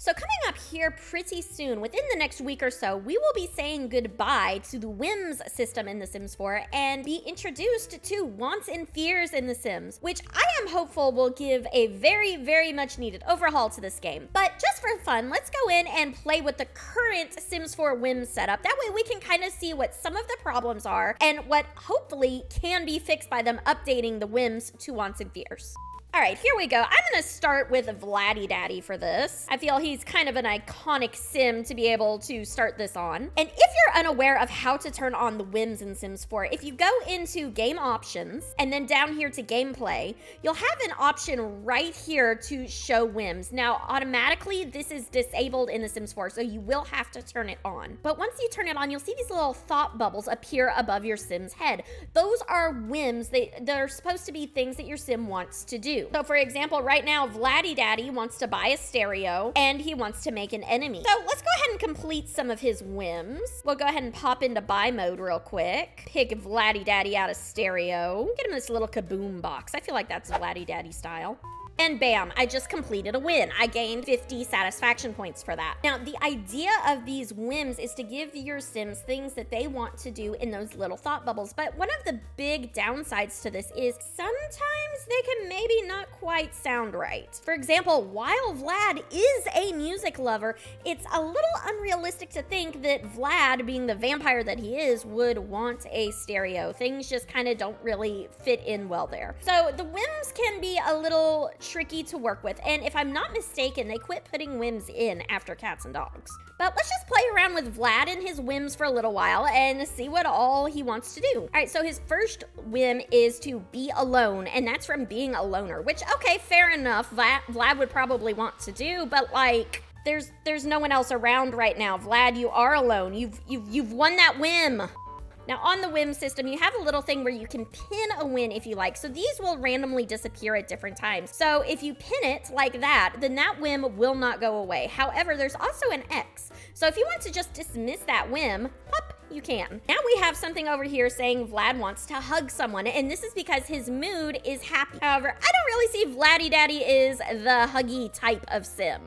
So coming up here pretty soon, within the next week or so, we will be saying goodbye to the Whims system in The Sims 4 and be introduced to wants and fears in The Sims, which I am hopeful will give a very, very much needed overhaul to this game. But just for fun, let's go in and play with the current Sims 4 Whims setup. That way we can kind of see what some of the problems are and what hopefully can be fixed by them updating the Whims to wants and fears. All right, here we go. I'm gonna start with Vladdy Daddy for this. I feel he's kind of an iconic sim to be able to start this on. And if you're unaware of how to turn on the Whims in Sims 4, if you go into game options and then down here to gameplay, you'll have an option right here to show Whims. Now, automatically, this is disabled in the Sims 4, so you will have to turn it on. But once you turn it on, you'll see these little thought bubbles appear above your Sim's head. Those are Whims. They're supposed to be things that your Sim wants to do. So for example, right now, Vladdy Daddy wants to buy a stereo and he wants to make an enemy. So let's go ahead and complete some of his whims. We'll go ahead and pop into buy mode real quick. Pick Vladdy Daddy out of stereo. Get him this little kaboom box. I feel like that's Vladdy Daddy style. And bam, I just completed a win. I gained 50 satisfaction points for that. Now, the idea of these whims is to give your Sims things that they want to do in those little thought bubbles. But one of the big downsides to this is sometimes they can maybe not quite sound right. For example, while Vlad is a music lover, it's a little unrealistic to think that Vlad, being the vampire that he is, would want a stereo. Things just kind of don't really fit in well there. So the whims can be a little tricky to work with, and if I'm not mistaken, they quit putting whims in after cats and dogs. But let's just play around with Vlad and his whims for a little while and see what all he wants to do. All right, so his first whim is to be alone, and that's from being a loner, which, okay, fair enough, Vlad would probably want to do, but like, there's no one else around right now. Vlad, you are alone. You've won that whim. Now, on the whim system, you have a little thing where you can pin a win if you like. So these will randomly disappear at different times. So if you pin it like that, then that whim will not go away. However, there's also an X. So if you want to just dismiss that whim, pop, you can. Now we have something over here saying Vlad wants to hug someone, and this is because his mood is happy. However, I don't really see Vladdy Daddy is the huggy type of sim.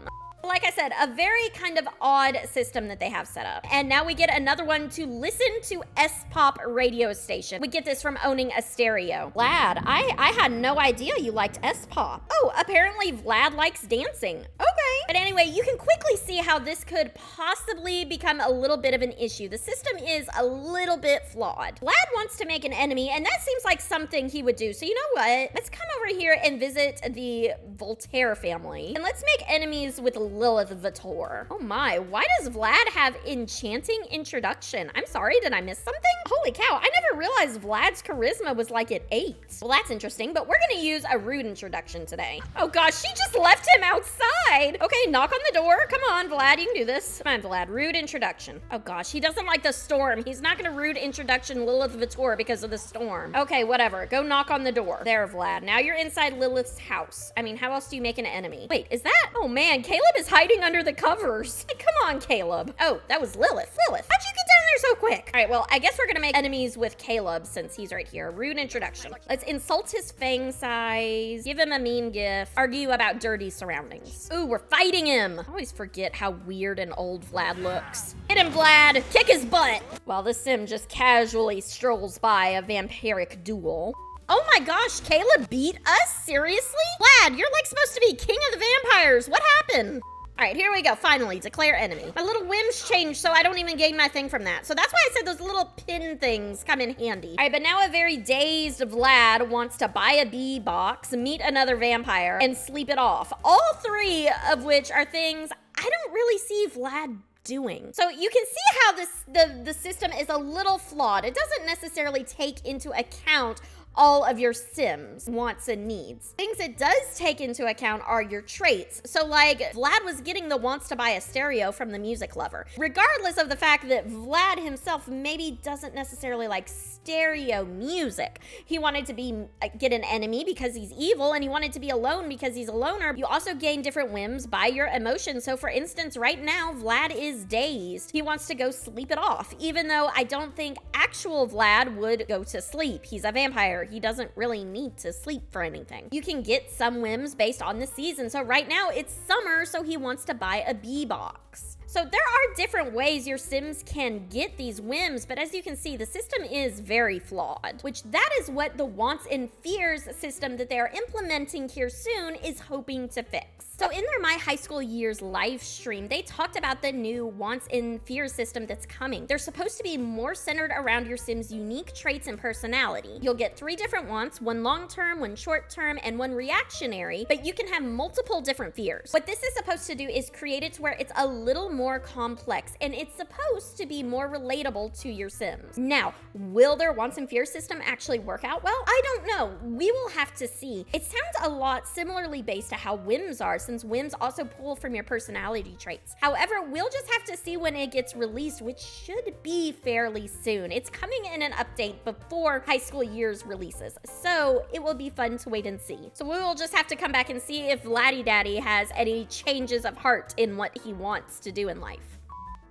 Like I said, a very kind of odd system that they have set up. And now we get another one to listen to S-Pop radio station. We get this from owning a stereo. Vlad, I had no idea you liked S-Pop. Oh, apparently Vlad likes dancing. Okay. But anyway, you can quickly see how this could possibly become a little bit of an issue. The system is a little bit flawed. Vlad wants to make an enemy, and that seems like something he would do. So you know what? Let's come over here and visit the Voltaire family. And let's make enemies with Lilith Vitor. Oh my, why does Vlad have enchanting introduction? I'm sorry, did I miss something? Holy cow, I never realized Vlad's charisma was like at 8. Well, that's interesting, but we're gonna use a rude introduction today. Oh gosh, she just left him outside. Okay, knock on the door. Come on, Vlad, you can do this. Come on, Vlad, rude introduction. Oh gosh, he doesn't like the storm. He's not gonna rude introduction Lilith Vitor because of the storm. Okay, whatever, go knock on the door. There, Vlad, now you're inside Lilith's house. I mean, how else do you make an enemy? Wait, is that? Oh man, Caleb is hiding under the covers. Hey, come on, Caleb. Oh, that was Lilith. Lilith, how'd you get down there so quick? All right, well, I guess we're gonna make enemies with Caleb since he's right here. Rude introduction. Let's insult his fang size, give him a mean gift, argue about dirty surroundings. Ooh, we're fighting him. I always forget how weird and old Vlad looks. Hit him, Vlad. Kick his butt. While the sim just casually strolls by a vampiric duel. Oh my gosh, Caleb beat us? Seriously? Vlad, you're like supposed to be king of the vampires. What happened? All right, here we go. Finally, declare enemy. My little whims changed, so I don't even gain my thing from that. So that's why I said those little pin things come in handy. All right, but now a very dazed Vlad wants to buy a bee box, meet another vampire, and sleep it off. All three of which are things I don't really see Vlad doing. So you can see how the system is a little flawed. It doesn't necessarily take into account all of your Sims' wants and needs. Things it does take into account are your traits. So like, Vlad was getting the wants to buy a stereo from the music lover, regardless of the fact that Vlad himself maybe doesn't necessarily like stereo music. He wanted to get an enemy because he's evil, and he wanted to be alone because he's a loner. You also gain different whims by your emotions. So for instance, right now, Vlad is dazed. He wants to go sleep it off, even though I don't think actual Vlad would go to sleep. He's a vampire. He doesn't really need to sleep for anything. You can get some whims based on the season. So right now it's summer, so he wants to buy a bee box. So there are different ways your Sims can get these whims, but as you can see, the system is very flawed, which that is what the wants and fears system that they are implementing here soon is hoping to fix. So in their My High School Years live stream, they talked about the new wants and fears system that's coming. They're supposed to be more centered around your Sim's unique traits and personality. You'll get 3 different wants, one long-term, one short-term, and one reactionary, but you can have multiple different fears. What this is supposed to do is create it to where it's a little more complex, and it's supposed to be more relatable to your Sims. Now, will their wants and fears system actually work out well? I don't know. We will have to see. It sounds a lot similarly based to how whims are, since whims also pull from your personality traits. However, we'll just have to see when it gets released, which should be fairly soon. It's coming in an update before High School Years releases, so it will be fun to wait and see. So we will just have to come back and see if Vladdy Daddy has any changes of heart in what he wants to do in life.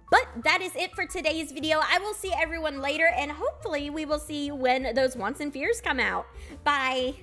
But that is it for today's video. I will see everyone later, and hopefully we will see when those wants and fears come out. Bye.